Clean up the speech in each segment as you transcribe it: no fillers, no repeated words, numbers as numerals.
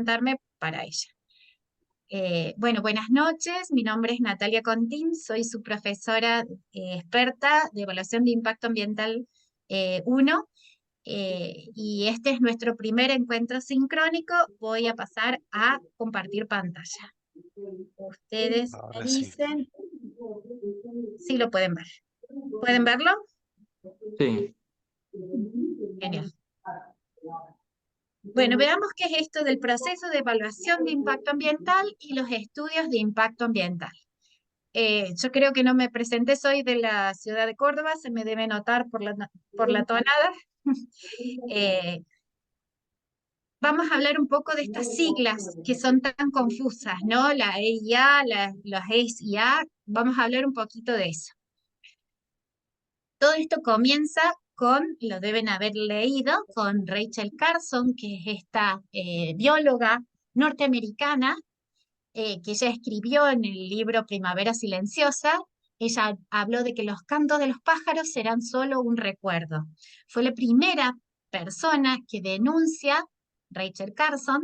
presentarme para ella. Bueno, buenas noches, mi nombre es Natalia Contín, soy su profesora experta de Evaluación de Impacto Ambiental 1, y este es nuestro primer encuentro sincrónico. Voy a pasar a compartir pantalla. Ustedes me Ahora sí. dicen si lo pueden ver. ¿Pueden verlo? Sí. Genial. Bueno, veamos qué es esto del proceso de evaluación de impacto ambiental y los estudios de impacto ambiental. Yo creo que no me presenté, soy de la ciudad de Córdoba, se me debe notar por la tonada. Eh, Vamos a hablar un poco de estas siglas que son tan confusas, ¿no? La EIA, los EIA, vamos a hablar un poquito de eso. Todo esto comienza con, lo deben haber leído, con Rachel Carson, que es esta bióloga norteamericana, que ella escribió en el libro Primavera Silenciosa. Ella habló de que los cantos de los pájaros serán solo un recuerdo. Fue la primera persona que denuncia, Rachel Carson,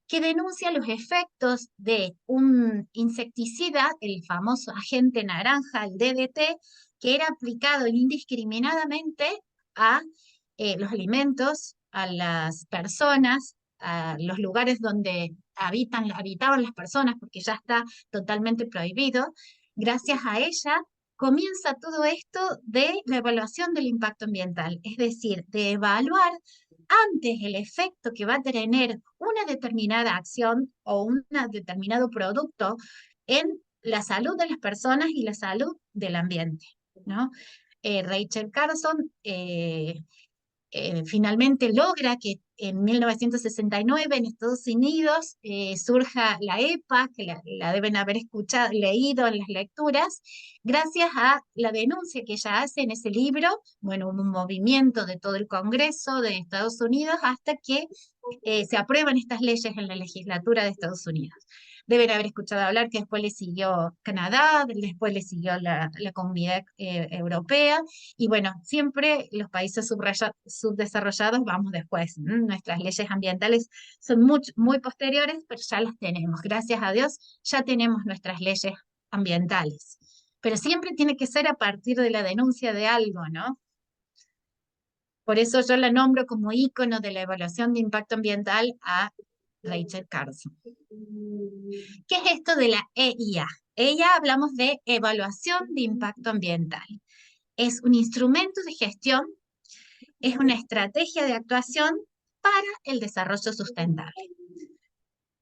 que denuncia los efectos de un insecticida, el famoso agente naranja, el DDT, que era aplicado indiscriminadamente a los alimentos, a las personas, a los lugares donde habitaban las personas, porque ya está totalmente prohibido. Gracias a ella comienza todo esto de la evaluación del impacto ambiental, es decir, de evaluar antes el efecto que va a tener una determinada acción o un determinado producto en la salud de las personas y la salud del ambiente, ¿no? Rachel Carson finalmente logra que en 1969 en Estados Unidos surja la EPA, que la deben haber escuchado, leído en las lecturas, gracias a la denuncia que ella hace en ese libro. Bueno, un movimiento de todo el Congreso de Estados Unidos hasta que se aprueban estas leyes en la legislatura de Estados Unidos. Deben haber escuchado hablar que después le siguió Canadá, después le siguió la Comunidad Europea, y bueno, siempre los países subdesarrollados vamos después. Nuestras leyes ambientales son muy posteriores, pero ya las tenemos. Gracias a Dios, ya tenemos nuestras leyes ambientales. Pero siempre tiene que ser a partir de la denuncia de algo, ¿no? Por eso yo la nombro como ícono de la evaluación de impacto ambiental a Rachel Carson. ¿Qué es esto de la EIA? EIA hablamos de evaluación de impacto ambiental. Es un instrumento de gestión, es una estrategia de actuación para el desarrollo sustentable.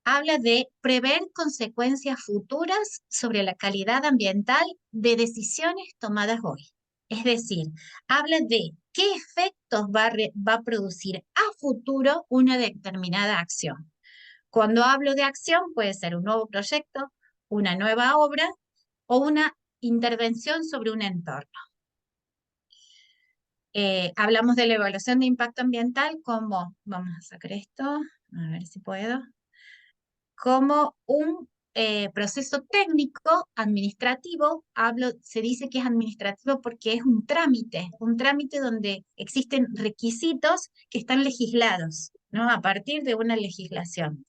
Habla de prever consecuencias futuras sobre la calidad ambiental de decisiones tomadas hoy. Es decir, habla de qué efectos va a producir a futuro una determinada acción. Cuando hablo de acción, puede ser un nuevo proyecto, una nueva obra o una intervención sobre un entorno. Hablamos de la evaluación de impacto ambiental como, vamos a sacar esto, a ver si puedo, como un proceso técnico administrativo. Se dice que es administrativo porque es un trámite donde existen requisitos que están legislados, ¿no? A partir de una legislación.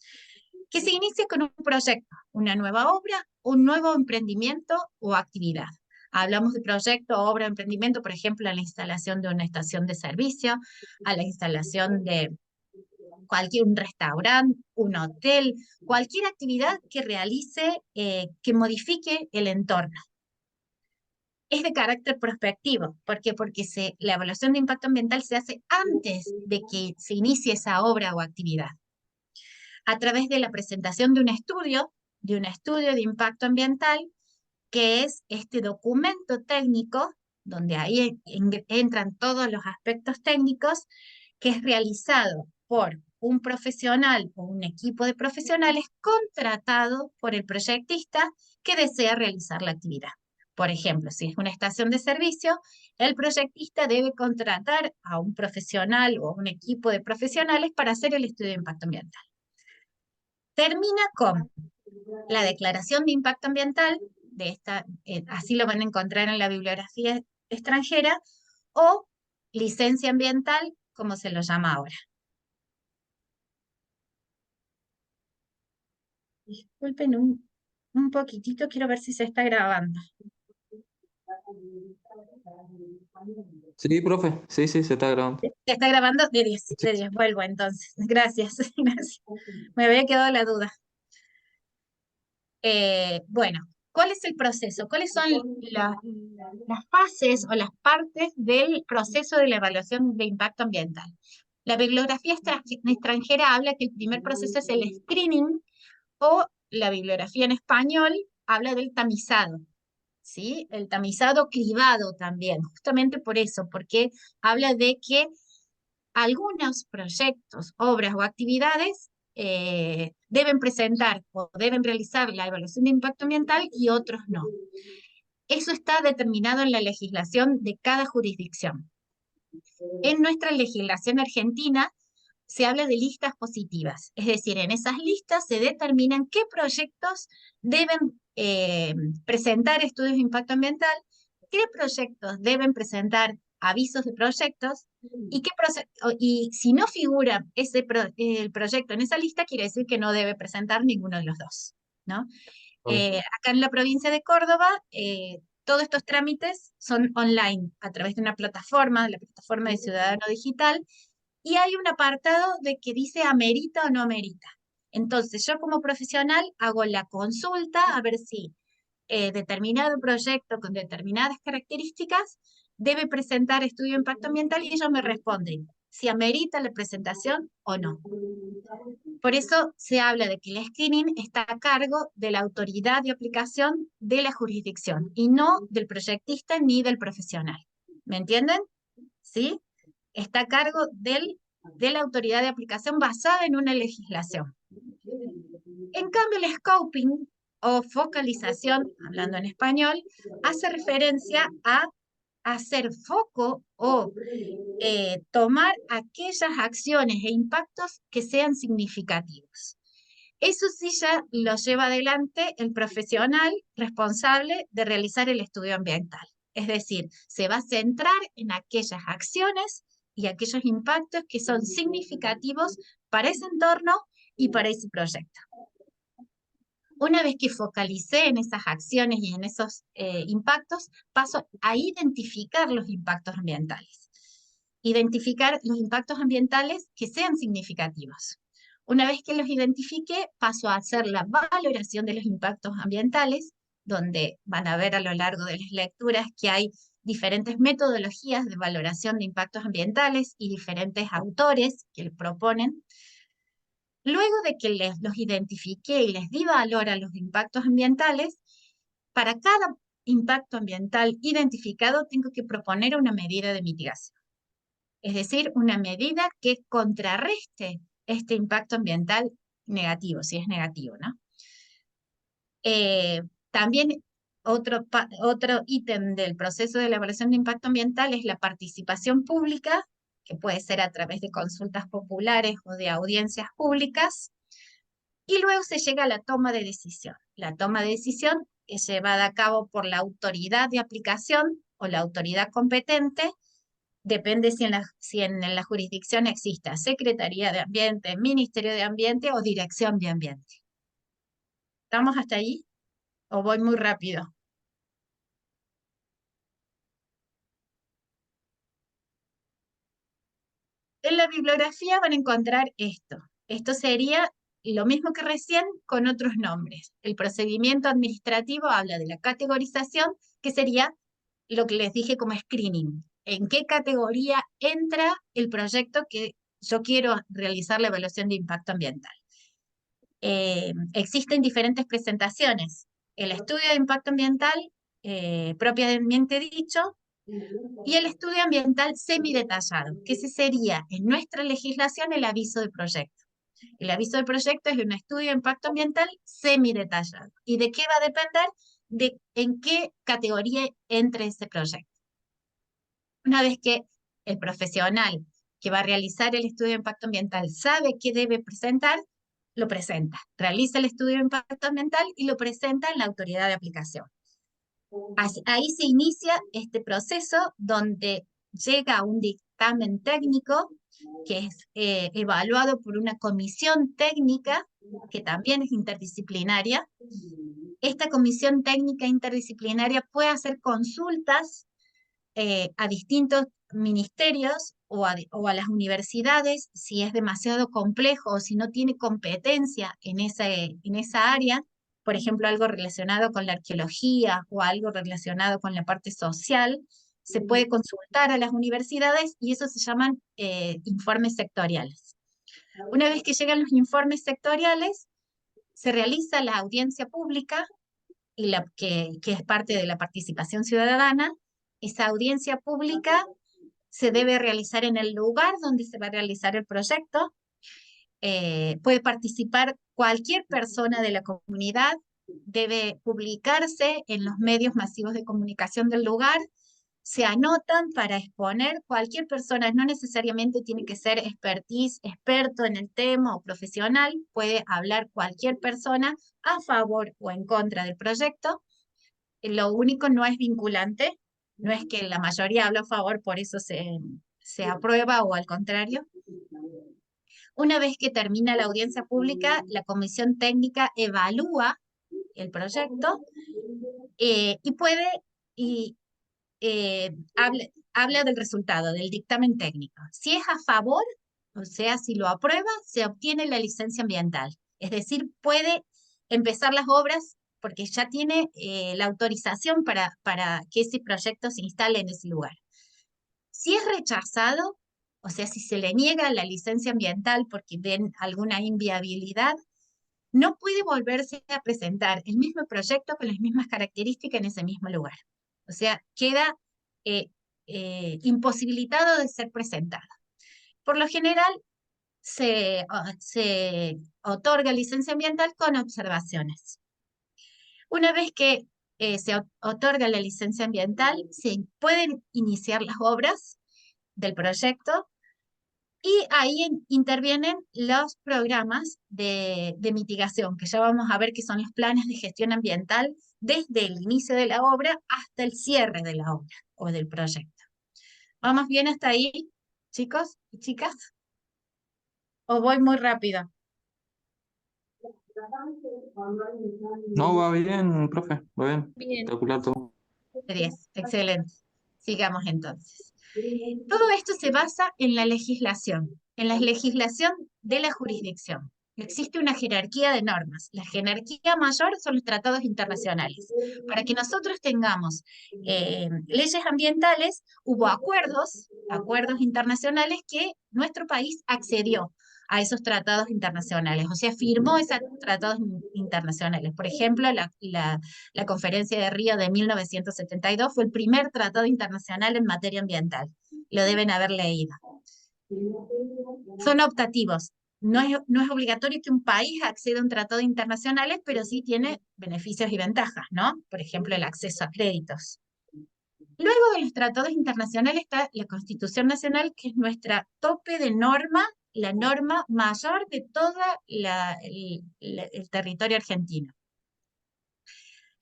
Que se inicia con un proyecto, una nueva obra, un nuevo emprendimiento o actividad. Hablamos de proyecto, obra, emprendimiento, por ejemplo, a la instalación de una estación de servicio, a la instalación de un restaurante, un hotel, cualquier actividad que realice, que modifique el entorno. Es de carácter prospectivo. ¿Por qué? Porque la evaluación de impacto ambiental se hace antes de que se inicie esa obra o actividad, a través de la presentación de un estudio de impacto ambiental, que es este documento técnico, donde ahí entran todos los aspectos técnicos, que es realizado por un profesional o un equipo de profesionales contratado por el proyectista que desea realizar la actividad. Por ejemplo, si es una estación de servicio, el proyectista debe contratar a un profesional o un equipo de profesionales para hacer el estudio de impacto ambiental. Termina con la declaración de impacto ambiental, así lo van a encontrar en la bibliografía extranjera, o licencia ambiental, como se lo llama ahora. Disculpen un poquitito, quiero ver si se está grabando. Sí, profe. Sí, sí, se está grabando. Se está grabando de 10, vuelvo entonces. Gracias, gracias. Me había quedado la duda. Bueno, ¿cuál es el proceso? ¿Cuáles son las fases o las partes del proceso de la evaluación de impacto ambiental? La bibliografía extranjera habla que el primer proceso es el screening o la bibliografía en español habla del tamizado, ¿sí? El tamizado cribado también, justamente por eso, porque habla de que algunos proyectos, obras o actividades deben presentar o deben realizar la evaluación de impacto ambiental y otros no. Eso está determinado en la legislación de cada jurisdicción. En nuestra legislación argentina se habla de listas positivas, es decir, en esas listas se determinan qué proyectos deben presentar estudios de impacto ambiental, qué proyectos deben presentar avisos de proyectos y si no figura el proyecto en esa lista, quiere decir que no debe presentar ninguno de los dos, ¿no? Vale. Acá en la provincia de Córdoba, todos estos trámites son online, a través de una plataforma, la plataforma de Ciudadano Digital, y hay un apartado de que dice amerita o no amerita. Entonces, yo como profesional hago la consulta a ver si determinado proyecto con determinadas características debe presentar estudio de impacto ambiental y ellos me responden si amerita la presentación o no. Por eso se habla de que el screening está a cargo de la autoridad de aplicación de la jurisdicción y no del proyectista ni del profesional. ¿Me entienden? ¿Sí? Está a cargo de la autoridad de aplicación basada en una legislación. En cambio, el scoping o focalización, hablando en español, hace referencia a hacer foco o tomar aquellas acciones e impactos que sean significativos. Eso sí ya lo lleva adelante el profesional responsable de realizar el estudio ambiental. Es decir, se va a centrar en aquellas acciones y aquellos impactos que son significativos para ese entorno y para ese proyecto. Una vez que focalicé en esas acciones y en esos impactos, paso a identificar los impactos ambientales. Identificar los impactos ambientales que sean significativos. Una vez que los identifique, paso a hacer la valoración de los impactos ambientales, donde van a ver a lo largo de las lecturas que hay diferentes metodologías de valoración de impactos ambientales y diferentes autores que les proponen. Luego de que los identifiqué y les di valor a los impactos ambientales, para cada impacto ambiental identificado tengo que proponer una medida de mitigación. Es decir, una medida que contrarreste este impacto ambiental negativo, si es negativo, ¿no? También otro ítem del proceso de elaboración de impacto ambiental es la participación pública, que puede ser a través de consultas populares o de audiencias públicas, y luego se llega a la toma de decisión. La toma de decisión es llevada a cabo por la autoridad de aplicación o la autoridad competente, depende si en la jurisdicción exista Secretaría de Ambiente, Ministerio de Ambiente o Dirección de Ambiente. ¿Estamos hasta ahí? ¿O voy muy rápido? En la bibliografía van a encontrar esto. Esto sería lo mismo que recién con otros nombres. El procedimiento administrativo habla de la categorización, que sería lo que les dije como screening. ¿En qué categoría entra el proyecto que yo quiero realizar la evaluación de impacto ambiental? Existen diferentes presentaciones. El estudio de impacto ambiental, propiamente dicho, y el estudio ambiental semidetallado, que ese sería en nuestra legislación el aviso de proyecto. El aviso de proyecto es un estudio de impacto ambiental semidetallado. ¿Y de qué va a depender? De en qué categoría entre ese proyecto. Una vez que el profesional que va a realizar el estudio de impacto ambiental sabe qué debe presentar, lo presenta. Realiza el estudio de impacto ambiental y lo presenta en la autoridad de aplicación. Ahí se inicia este proceso donde llega un dictamen técnico que es evaluado por una comisión técnica que también es interdisciplinaria. Esta comisión técnica interdisciplinaria puede hacer consultas a distintos ministerios o a las universidades si es demasiado complejo o si no tiene competencia en esa área, por ejemplo, algo relacionado con la arqueología o algo relacionado con la parte social, se puede consultar a las universidades y eso se llaman informes sectoriales. Una vez que llegan los informes sectoriales, se realiza la audiencia pública y que es parte de la participación ciudadana. Esa audiencia pública se debe realizar en el lugar donde se va a realizar el proyecto. Puede participar cualquier persona de la comunidad, debe publicarse en los medios masivos de comunicación del lugar, se anotan para exponer cualquier persona, no necesariamente tiene que ser experto en el tema o profesional, puede hablar cualquier persona a favor o en contra del proyecto. Lo único no es vinculante, no es que la mayoría habla a favor, por eso se aprueba o al contrario. Una vez que termina la audiencia pública, la comisión técnica evalúa el proyecto y puede, y habla del resultado, del dictamen técnico. Si es a favor, o sea, si lo aprueba, se obtiene la licencia ambiental. Es decir, puede empezar las obras porque ya tiene la autorización para que ese proyecto se instale en ese lugar. Si es rechazado, o sea, si se le niega la licencia ambiental porque ven alguna inviabilidad, no puede volverse a presentar el mismo proyecto con las mismas características en ese mismo lugar. O sea, queda imposibilitado de ser presentado. Por lo general, se otorga licencia ambiental con observaciones. Una vez que se otorga la licencia ambiental, se pueden iniciar las obras del proyecto y ahí intervienen los programas de mitigación, que ya vamos a ver que son los planes de gestión ambiental desde el inicio de la obra hasta el cierre de la obra o del proyecto. ¿Vamos bien hasta ahí, chicos y chicas? ¿O voy muy rápido? No, va bien, profe, va bien. Bien. Espectacular todo. 10, excelente. Sigamos entonces. Todo esto se basa en la legislación de la jurisdicción. Existe una jerarquía de normas. La jerarquía mayor son los tratados internacionales. Para que nosotros tengamos leyes ambientales, hubo acuerdos internacionales que nuestro país accedió a esos tratados internacionales, o sea, firmó esos tratados internacionales. Por ejemplo, la Conferencia de Río de 1972 fue el primer tratado internacional en materia ambiental. Lo deben haber leído. Son optativos. No es obligatorio que un país acceda a un tratado internacional, pero sí tiene beneficios y ventajas, ¿no? Por ejemplo, el acceso a créditos. Luego de los tratados internacionales está la Constitución Nacional, que es nuestra tope de norma, la norma mayor de todo el territorio argentino.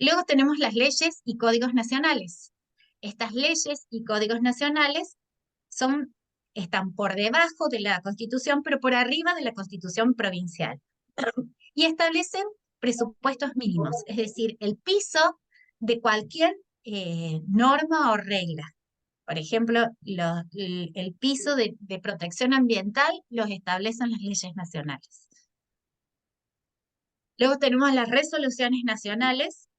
Luego tenemos las leyes y códigos nacionales. Estas leyes y códigos nacionales están por debajo de la Constitución, pero por arriba de la Constitución provincial. Y establecen presupuestos mínimos, es decir, el piso de cualquier norma o regla. Por ejemplo, el piso de protección ambiental los establecen las leyes nacionales. Luego tenemos las resoluciones nacionales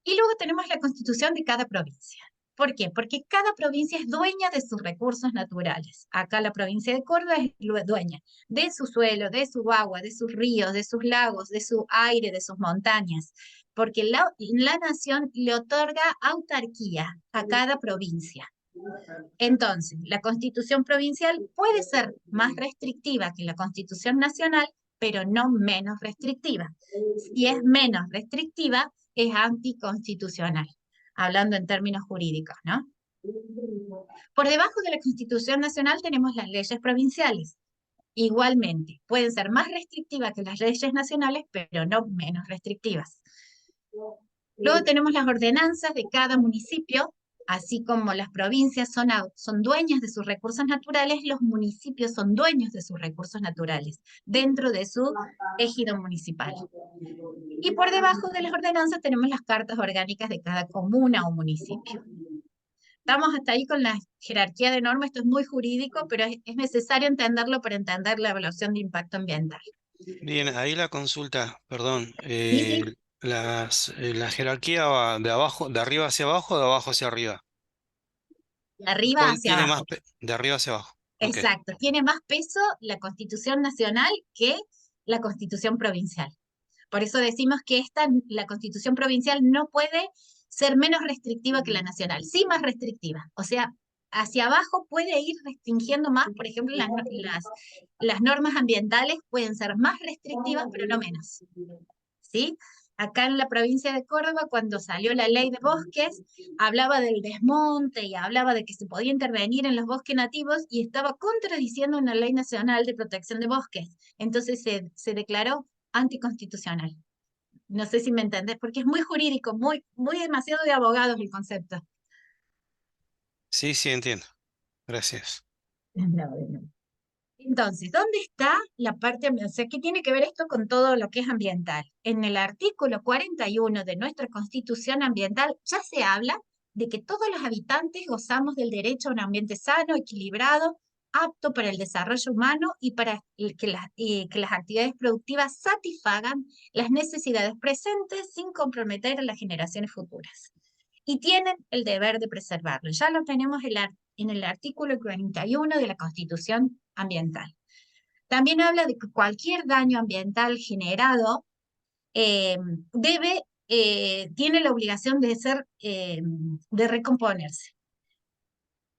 y luego tenemos la constitución de cada provincia. ¿Por qué? Porque cada provincia es dueña de sus recursos naturales. Acá la provincia de Córdoba es dueña de su suelo, de su agua, de sus ríos, de sus lagos, de su aire, de sus montañas, porque la nación le otorga autarquía a cada provincia. Entonces, la constitución provincial puede ser más restrictiva que la constitución nacional, pero no menos restrictiva. Si es menos restrictiva, es anticonstitucional, hablando en términos jurídicos, ¿no? Por debajo de la Constitución Nacional tenemos las leyes provinciales. Igualmente, pueden ser más restrictivas que las leyes nacionales, pero no menos restrictivas. Luego tenemos las ordenanzas de cada municipio, Así como las provincias son dueñas de sus recursos naturales, los municipios son dueños de sus recursos naturales dentro de su ejido municipal. Y por debajo de las ordenanzas tenemos las cartas orgánicas de cada comuna o municipio. Estamos hasta ahí con la jerarquía de normas, esto es muy jurídico, pero es necesario entenderlo para entender la evaluación de impacto ambiental. Bien, ahí la consulta, perdón. Sí, sí. La jerarquía va de abajo, de arriba hacia abajo o de abajo hacia arriba. De arriba ¿Cuál hacia tiene más abajo. de arriba hacia abajo? Ok. Exacto. Tiene más peso la Constitución Nacional que la Constitución Provincial. Por eso decimos que la Constitución Provincial no puede ser menos restrictiva que la nacional, sí más restrictiva. O sea, hacia abajo puede ir restringiendo más, por ejemplo, las normas ambientales pueden ser más restrictivas, pero no menos. ¿Sí? Acá en la provincia de Córdoba, cuando salió la ley de bosques, hablaba del desmonte y hablaba de que se podía intervenir en los bosques nativos y estaba contradiciendo una ley nacional de protección de bosques. Entonces se declaró anticonstitucional. No sé si me entendés, porque es muy jurídico, muy demasiado de abogados el concepto. Sí, sí, entiendo. Gracias. No, no. Entonces, ¿dónde está la parte ambiental? O sea, ¿qué tiene que ver esto con todo lo que es ambiental? En el artículo 41 de nuestra Constitución Ambiental ya se habla de que todos los habitantes gozamos del derecho a un ambiente sano, equilibrado, apto para el desarrollo humano y para que las actividades productivas satisfagan las necesidades presentes sin comprometer a las generaciones futuras. Y tienen el deber de preservarlo. Ya lo tenemos en el artículo 41 de la Constitución Ambiental. También habla de que cualquier daño ambiental generado eh, tiene la obligación de recomponerse.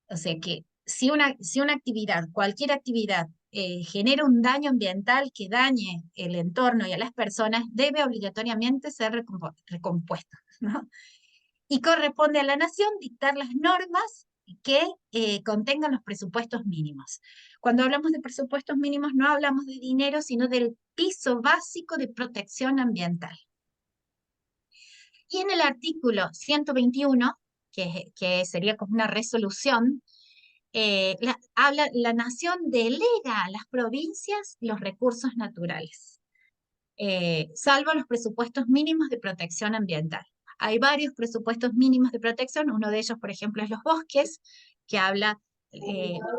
O sea que si una actividad, cualquier actividad, genera un daño ambiental que dañe el entorno y a las personas, debe obligatoriamente ser recompuesto, ¿no? Y corresponde a la nación dictar las normas que contengan los presupuestos mínimos. Cuando hablamos de presupuestos mínimos no hablamos de dinero, sino del piso básico de protección ambiental. Y en el artículo 121, que sería como una resolución, la nación delega a las provincias los recursos naturales, salvo los presupuestos mínimos de protección ambiental. Hay varios presupuestos mínimos de protección, uno de ellos, por ejemplo, es los bosques, que la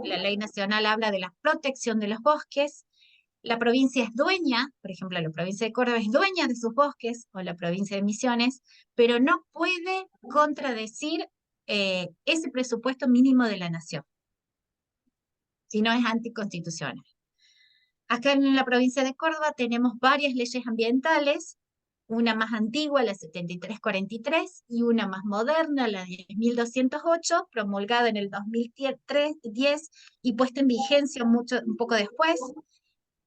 ley nacional habla de la protección de los bosques. La provincia es dueña, por ejemplo, la provincia de Córdoba es dueña de sus bosques, o la provincia de Misiones, pero no puede contradecir ese presupuesto mínimo de la nación, si no es anticonstitucional. Acá en la provincia de Córdoba tenemos varias leyes ambientales, una más antigua, la 7343, y una más moderna, la 10.208, promulgada en el 2010 y puesta en vigencia un poco después,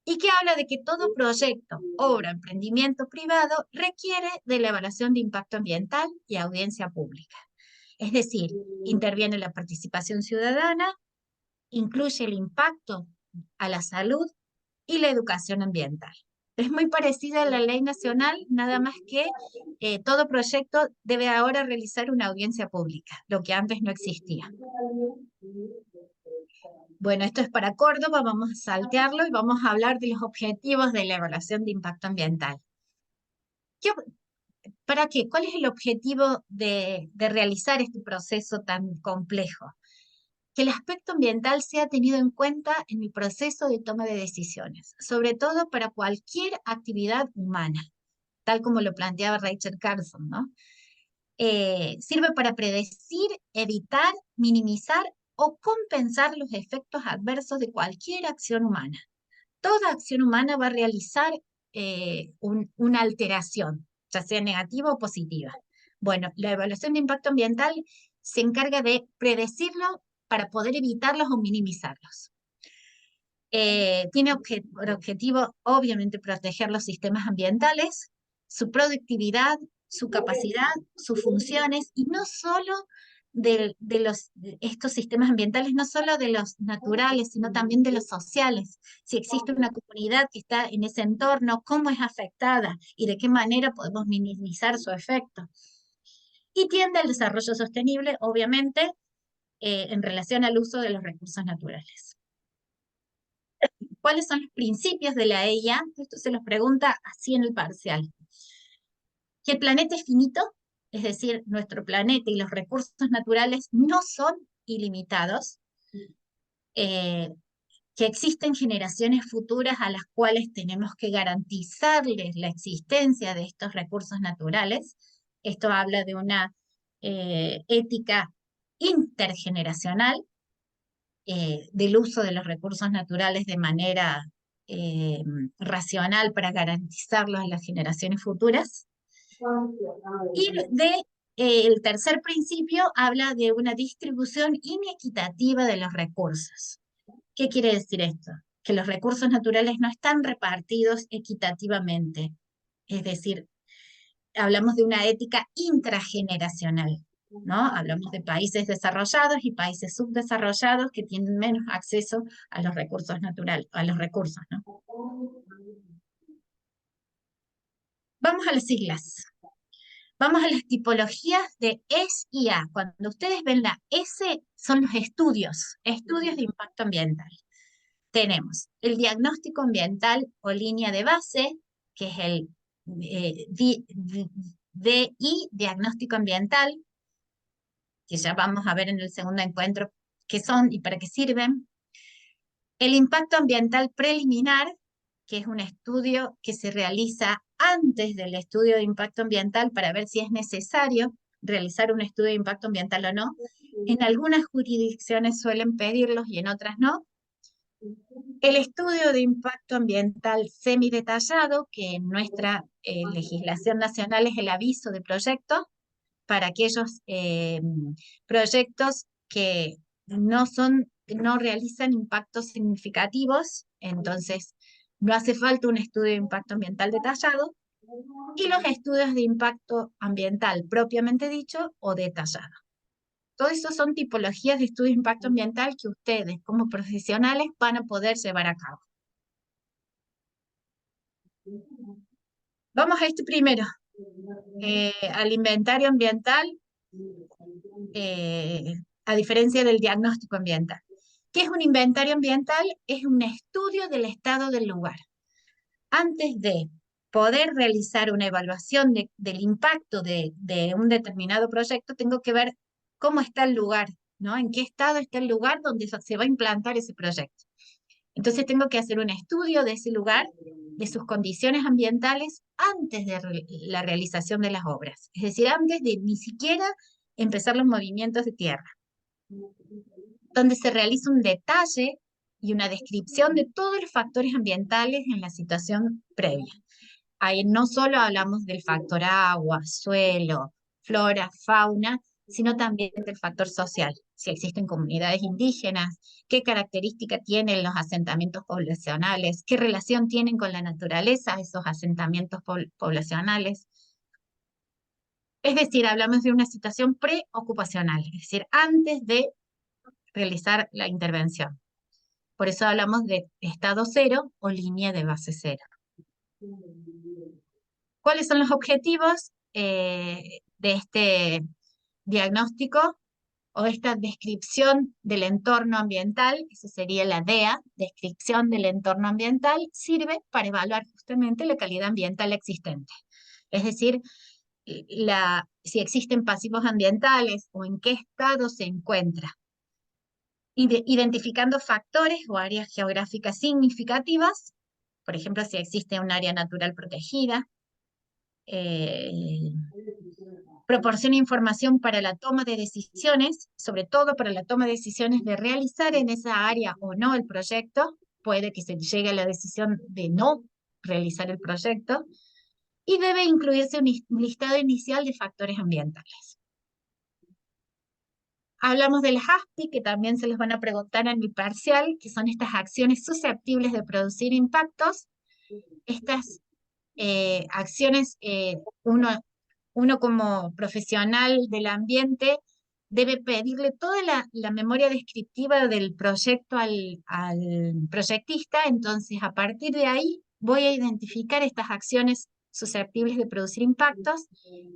y que habla de que todo proyecto, obra, emprendimiento privado requiere de la evaluación de impacto ambiental y audiencia pública. Es decir, interviene la participación ciudadana, incluye el impacto a la salud y la educación ambiental. Es muy parecida a la ley nacional, nada más que todo proyecto debe ahora realizar una audiencia pública, lo que antes no existía. Bueno, esto es para Córdoba, vamos a saltearlo y vamos a hablar de los objetivos de la evaluación de impacto ambiental. ¿Para qué? ¿Cuál es el objetivo de realizar este proceso tan complejo? Que el aspecto ambiental sea tenido en cuenta en el proceso de toma de decisiones, sobre todo para cualquier actividad humana, tal como lo planteaba Rachel Carson, ¿no? Sirve para predecir, evitar, minimizar o compensar los efectos adversos de cualquier acción humana. Toda acción humana va a realizar una alteración, ya sea negativa o positiva. Bueno, la evaluación de impacto ambiental se encarga de predecirlo para poder evitarlos o minimizarlos. Tiene por objetivo, obviamente, proteger los sistemas ambientales, su productividad, su capacidad, sus funciones, y no solo de estos sistemas ambientales, no solo de los naturales, sino también de los sociales. Si existe una comunidad que está en ese entorno, cómo es afectada y de qué manera podemos minimizar su efecto. y tiende al desarrollo sostenible, obviamente, en relación al uso de los recursos naturales. ¿Cuáles son los principios de la EIA? Esto se los pregunta así en el parcial. Que el planeta es finito, es decir, nuestro planeta y los recursos naturales no son ilimitados, que existen generaciones futuras a las cuales tenemos que garantizarles la existencia de estos recursos naturales. Esto habla de una ética intergeneracional, del uso de los recursos naturales de manera racional para garantizarlos a las generaciones futuras. Y el tercer principio habla de una distribución inequitativa de los recursos. ¿Qué quiere decir esto? Que los recursos naturales no están repartidos equitativamente. Es decir, hablamos de una ética intrageneracional, ¿no? Hablamos de países desarrollados y países subdesarrollados que tienen menos acceso a los recursos naturales, a los recursos, ¿no? Vamos a las siglas. Vamos a las tipologías de S y A. Cuando ustedes ven la S, son los estudios de impacto ambiental. Tenemos el diagnóstico ambiental o línea de base, que es el DI, diagnóstico ambiental, que ya vamos a ver en el segundo encuentro qué son y para qué sirven. El impacto ambiental preliminar, que es un estudio que se realiza antes del estudio de impacto ambiental para ver si es necesario realizar un estudio de impacto ambiental o no. En algunas jurisdicciones suelen pedirlos y en otras no. El estudio de impacto ambiental semidetallado, que en nuestra legislación nacional es el aviso de proyecto, para aquellos proyectos que no realizan impactos significativos, entonces no hace falta un estudio de impacto ambiental detallado, y los estudios de impacto ambiental propiamente dicho o detallado. Todo eso son tipologías de estudio de impacto ambiental que ustedes como profesionales van a poder llevar a cabo. Vamos a este primero, al inventario ambiental, a diferencia del diagnóstico ambiental. ¿Qué es un inventario ambiental? Es un estudio del estado del lugar. Antes de poder realizar una evaluación del impacto de un determinado proyecto, tengo que ver cómo está el lugar, ¿no? En qué estado está el lugar donde se va a implantar ese proyecto. Entonces tengo que hacer un estudio de ese lugar, de sus condiciones ambientales, antes de la realización de las obras. Es decir, antes de ni siquiera empezar los movimientos de tierra, donde se realiza un detalle y una descripción de todos los factores ambientales en la situación previa. Ahí no solo hablamos del factor agua, suelo, flora, fauna, sino también del factor social, si existen comunidades indígenas, qué características tienen los asentamientos poblacionales, qué relación tienen con la naturaleza esos asentamientos poblacionales. Es decir, hablamos de una situación preocupacional, es decir, antes de realizar la intervención. Por eso hablamos de estado cero o línea de base cero. ¿Cuáles son los objetivos de este diagnóstico o esta descripción del entorno ambiental? Esa sería la DEA, descripción del entorno ambiental, sirve para evaluar justamente la calidad ambiental existente. Es decir, si existen pasivos ambientales o en qué estado se encuentra. Identificando factores o áreas geográficas significativas, por ejemplo, si existe un área natural protegida, proporciona información para la toma de decisiones, sobre todo para la toma de decisiones de realizar en esa área o no el proyecto, puede que se llegue a la decisión de no realizar el proyecto, y debe incluirse un listado inicial de factores ambientales. Hablamos de las ASPI, que también se les van a preguntar en el parcial, que son estas acciones susceptibles de producir impactos. Estas acciones, uno como profesional del ambiente debe pedirle toda la memoria descriptiva del proyecto al proyectista, entonces a partir de ahí voy a identificar estas acciones susceptibles de producir impactos,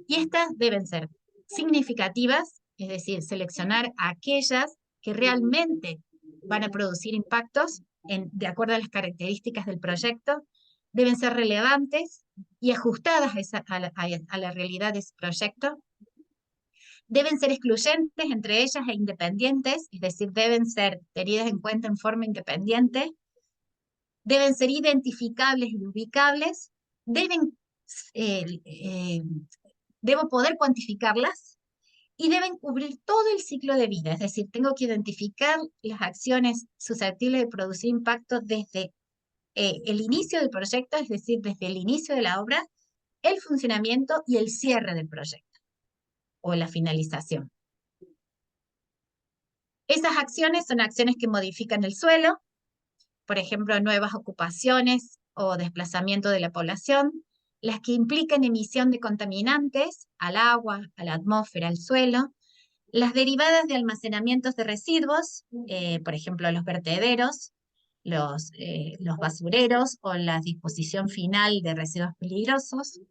y estas deben ser significativas, es decir, seleccionar aquellas que realmente van a producir impactos de acuerdo a las características del proyecto, deben ser relevantes y ajustadas a la realidad de ese proyecto, deben ser excluyentes entre ellas e independientes, es decir, deben ser tenidas en cuenta en forma independiente, deben ser identificables y ubicables, eh, eh, debo poder cuantificarlas y deben cubrir todo el ciclo de vida, es decir, tengo que identificar las acciones susceptibles de producir impacto desde el inicio del proyecto, es decir, desde el inicio de la obra, el funcionamiento y el cierre del proyecto o la finalización. Esas acciones son acciones que modifican el suelo, por ejemplo, nuevas ocupaciones o desplazamiento de la población, las que implican emisión de contaminantes al agua, a la atmósfera, al suelo, las derivadas de almacenamientos de residuos, por ejemplo, los vertederos, los basureros o la disposición final de residuos peligrosos,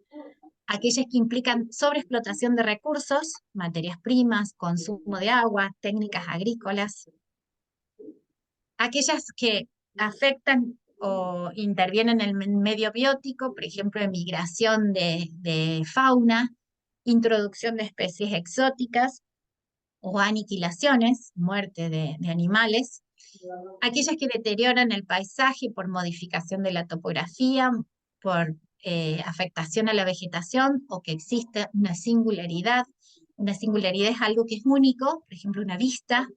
aquellas que implican sobreexplotación de recursos, materias primas, consumo de agua, técnicas agrícolas, aquellas que afectan o intervienen en el medio biótico, por ejemplo, migración de fauna, introducción de especies exóticas o aniquilaciones, muerte de animales, aquellas que deterioran el paisaje por modificación de la topografía, por afectación a la vegetación o que existe una singularidad. Una singularidad es algo que es único, por ejemplo, una vista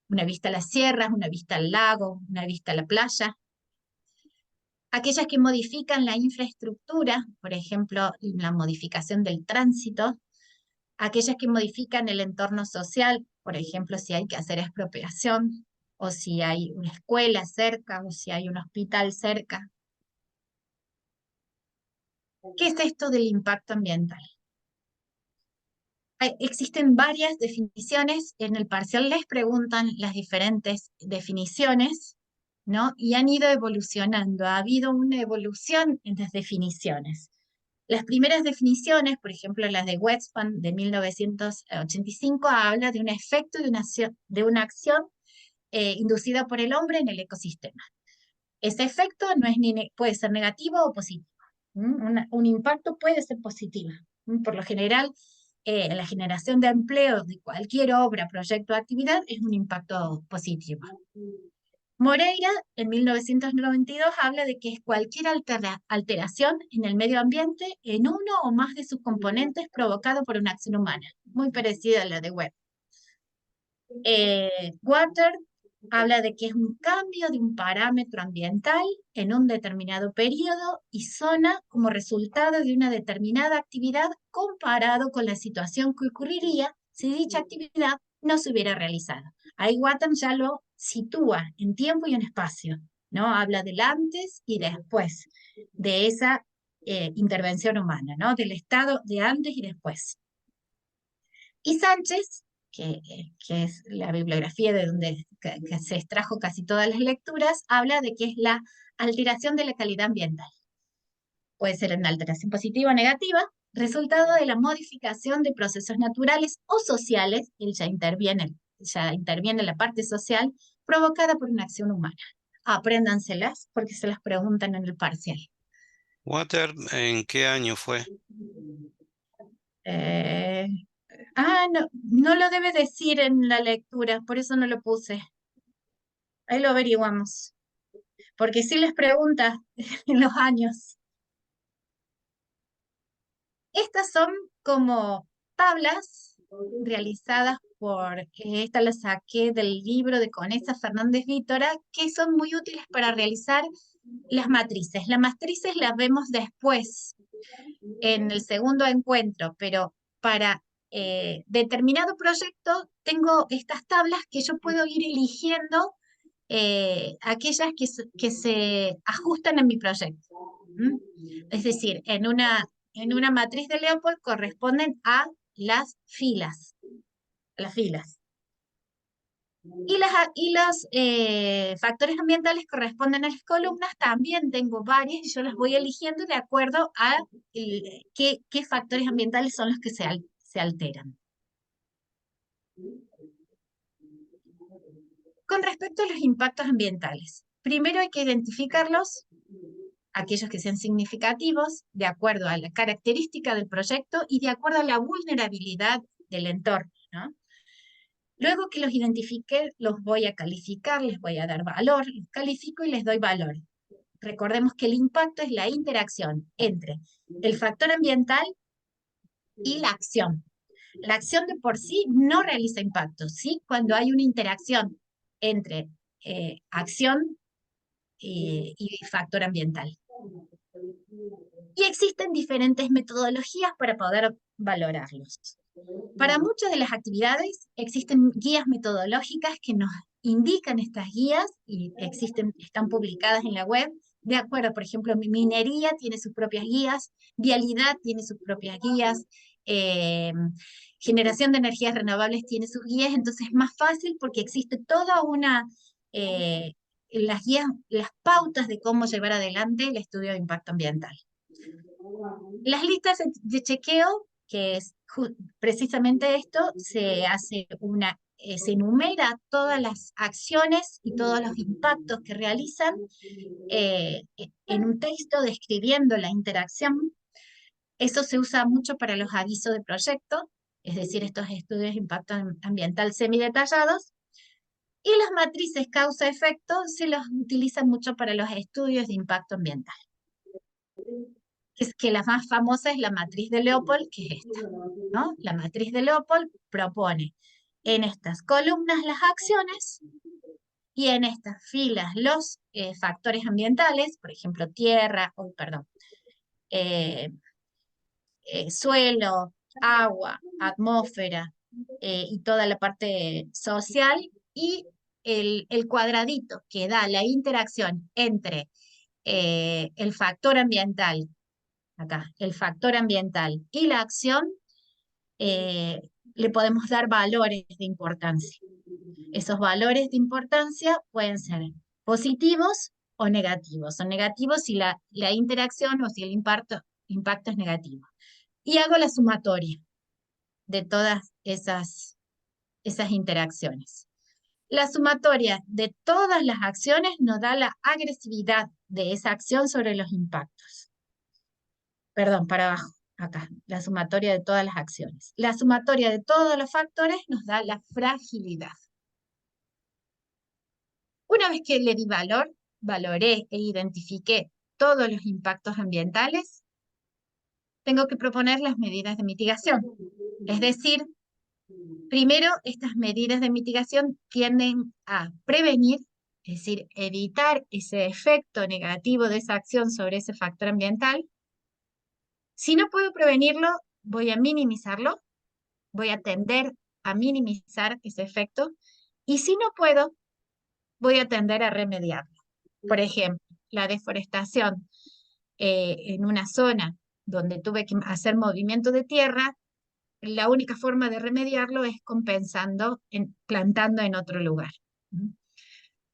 a las sierras, una vista al lago, una vista a la playa. Aquellas que modifican la infraestructura, por ejemplo, la modificación del tránsito. Aquellas que modifican el entorno social, por ejemplo, si hay que hacer expropiación, o si hay una escuela cerca, o si hay un hospital cerca. ¿Qué es esto del impacto ambiental? Existen varias definiciones, en el parcial les preguntan las diferentes definiciones, ¿no? Y han ido evolucionando, ha habido una evolución en las definiciones. Las primeras definiciones, por ejemplo las de Wespan de 1985, habla de un efecto de una acción inducida por el hombre en el ecosistema. Ese efecto no es puede ser negativo o positivo. Un impacto puede ser positivo. Por lo general, la generación de empleo de cualquier obra, proyecto o actividad es un impacto positivo. Moreira, en 1992, habla de que es cualquier alteración en el medio ambiente en uno o más de sus componentes provocado por una acción humana, muy parecida a la de Webb. Water habla de que es un cambio de un parámetro ambiental en un determinado periodo y zona como resultado de una determinada actividad comparado con la situación que ocurriría si dicha actividad no se hubiera realizado. Ahí Watton ya lo sitúa en tiempo y en espacio, ¿no? Habla del antes y después de esa intervención humana, ¿no? Del estado de antes y después. Y Sánchez, que es la bibliografía de donde que se extrajo casi todas las lecturas, habla de que es la alteración de la calidad ambiental. Puede ser una alteración positiva o negativa, resultado de la modificación de procesos naturales o sociales, él ya interviene la parte social, provocada por una acción humana. Apréndanselas porque se las preguntan en el parcial. Water, ¿en qué año fue? No lo debe decir en la lectura, por eso no lo puse. Ahí lo averiguamos. Porque sí les pregunta en los años. Estas son como tablas realizadas esta la saqué del libro de Conesa Fernández Vítora, que son muy útiles para realizar las matrices. Las matrices las vemos después, en el segundo encuentro, pero para determinado proyecto tengo estas tablas que yo puedo ir eligiendo aquellas que se ajustan a mi proyecto. ¿Mm? Es decir, en una matriz de Leopold corresponden a las filas. Y los factores ambientales corresponden a las columnas, también tengo varias y yo las voy eligiendo de acuerdo a qué factores ambientales son los que se se alteran. Con respecto a los impactos ambientales, primero hay que identificarlos, aquellos que sean significativos, de acuerdo a la característica del proyecto y de acuerdo a la vulnerabilidad del entorno, ¿no? Luego que los identifique, los voy a calificar, les voy a dar valor, los califico y les doy valor. Recordemos que el impacto es la interacción entre el factor ambiental y la acción. La acción de por sí no realiza impacto, ¿sí? Cuando hay una interacción entre acción y factor ambiental. Y existen diferentes metodologías para poder valorarlos. Para muchas de las actividades existen guías metodológicas que nos indican estas guías y están publicadas en la web. De acuerdo, por ejemplo, minería tiene sus propias guías, vialidad tiene sus propias guías, generación de energías renovables tiene sus guías, entonces es más fácil porque existe toda las guías, las pautas de cómo llevar adelante el estudio de impacto ambiental. Las listas de chequeo, que es precisamente esto, se enumera todas las acciones y todos los impactos que realizan en un texto describiendo la interacción. Eso se usa mucho para los avisos de proyecto, es decir, estos estudios de impacto ambiental semidetallados. Y las matrices causa-efecto se los utilizan mucho para los estudios de impacto ambiental. Es que la más famosa es la matriz de Leopold, que es esta, ¿no? La matriz de Leopold propone en estas columnas las acciones y en estas filas los factores ambientales, por ejemplo, tierra, suelo, agua, atmósfera y toda la parte social, y el cuadradito que da la interacción entre el factor ambiental, acá, el factor ambiental y la acción, le podemos dar valores de importancia. Esos valores de importancia pueden ser positivos o negativos. Son negativos si la interacción o si el impacto es negativo. Y hago la sumatoria de todas esas interacciones. La sumatoria de todas las acciones nos da la agresividad de esa acción sobre los impactos. Perdón, para abajo, acá, la sumatoria de todas las acciones. La sumatoria de todos los factores nos da la fragilidad. Una vez que le di valor, valoré e identifiqué todos los impactos ambientales, tengo que proponer las medidas de mitigación. Es decir, primero, estas medidas de mitigación tienden a prevenir, es decir, evitar ese efecto negativo de esa acción sobre ese factor ambiental. Si no puedo prevenirlo, voy a minimizarlo, voy a tender a minimizar ese efecto, y si no puedo, voy a tender a remediarlo. Por ejemplo, la deforestación en una zona donde tuve que hacer movimiento de tierra, la única forma de remediarlo es compensando, plantando en otro lugar.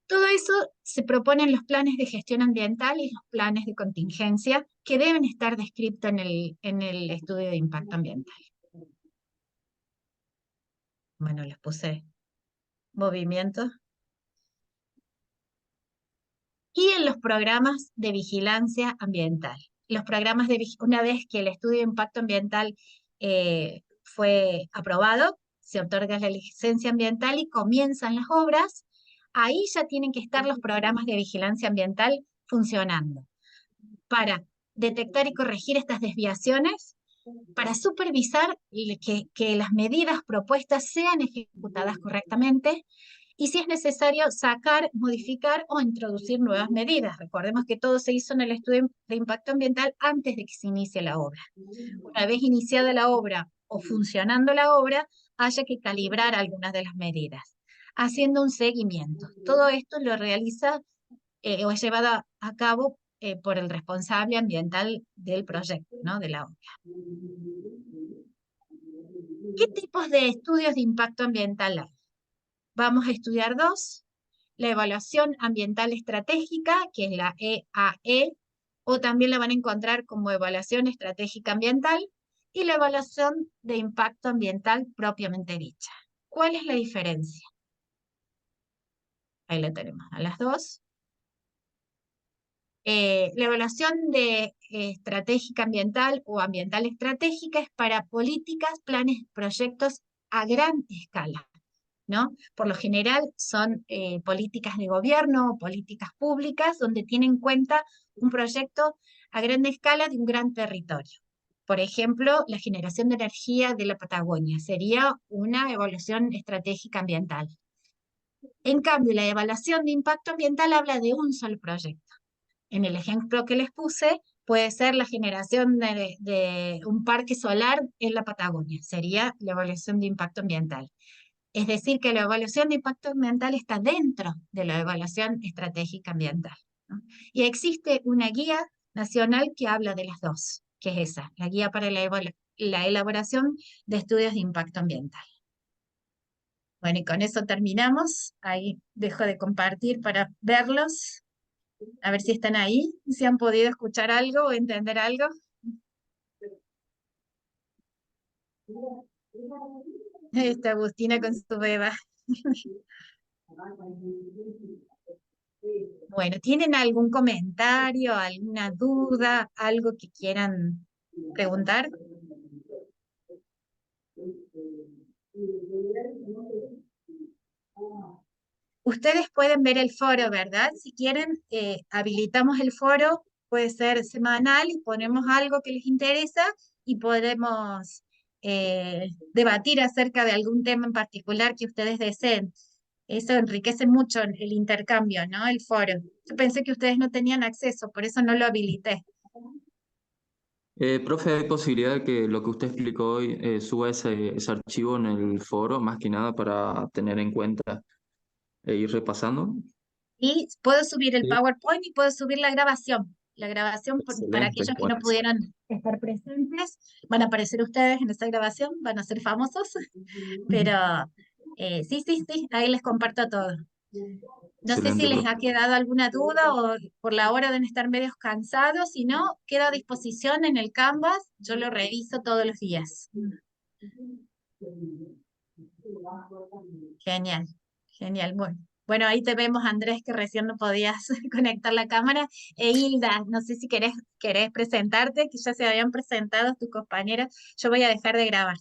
Todo eso se propone en los planes de gestión ambiental y los planes de contingencia que deben estar descritos en el estudio de impacto ambiental. Bueno, les puse movimiento. Y en los programas de vigilancia ambiental. Una vez que el estudio de impacto ambiental fue aprobado, se otorga la licencia ambiental y comienzan las obras. Ahí ya tienen que estar los programas de vigilancia ambiental funcionando para detectar y corregir estas desviaciones, para supervisar que las medidas propuestas sean ejecutadas correctamente, y si es necesario sacar, modificar o introducir nuevas medidas. Recordemos que todo se hizo en el estudio de impacto ambiental antes de que se inicie la obra. Una vez iniciada la obra o funcionando la obra, haya que calibrar algunas de las medidas, haciendo un seguimiento. Todo esto lo realiza o es llevado a cabo por el responsable ambiental del proyecto, ¿no? De la obra. ¿Qué tipos de estudios de impacto ambiental hay? Vamos a estudiar dos: la evaluación ambiental estratégica, que es la EAE, o también la van a encontrar como evaluación estratégica ambiental, y la evaluación de impacto ambiental propiamente dicha. ¿Cuál es la diferencia? Ahí la tenemos a las dos. La evaluación de estratégica ambiental o ambiental estratégica es para políticas, planes, proyectos a gran escala, ¿no? Por lo general son políticas de gobierno o políticas públicas donde tienen en cuenta un proyecto a gran escala de un gran territorio. Por ejemplo, la generación de energía de la Patagonia sería una evaluación estratégica ambiental. En cambio, la evaluación de impacto ambiental habla de un solo proyecto. En el ejemplo que les puse, puede ser la generación de un parque solar en la Patagonia, sería la evaluación de impacto ambiental. Es decir, que la evaluación de impacto ambiental está dentro de la evaluación estratégica ambiental, ¿no? Y existe una guía nacional que habla de las dos, que es esa, la guía para la elaboración de estudios de impacto ambiental. Bueno, y con eso terminamos. Ahí dejo de compartir para verlos. A ver si están ahí, si han podido escuchar algo o entender algo. Está Agustina con su beba. Bueno, ¿tienen algún comentario, alguna duda, algo que quieran preguntar? Ustedes pueden ver el foro, ¿verdad? Si quieren, habilitamos el foro, puede ser semanal y ponemos algo que les interesa y podemos debatir acerca de algún tema en particular que ustedes deseen. Eso enriquece mucho el intercambio, ¿no? El foro. Yo pensé que ustedes no tenían acceso, por eso no lo habilité. Profe, ¿hay posibilidad de que lo que usted explicó hoy suba ese archivo en el foro, más que nada para tener en cuenta e ir repasando? Y puedo subir el Sí. PowerPoint y puedo subir la grabación. La grabación para Excelente, aquellos que no bueno. pudieran estar presentes, van a aparecer ustedes en esa grabación, van a ser famosos, pero sí, sí, sí, ahí les comparto todo. No sé si Excelente, les profe. ha quedado alguna duda o por la hora deben estar medios cansados, si no, queda a disposición en el Canvas, yo lo reviso todos los días. Genial, genial. Bueno, bueno, ahí te vemos, Andrés, que recién no podías conectar la cámara. E Hilda, no sé si querés presentarte, que ya se habían presentado tus compañeras. Yo voy a dejar de grabar.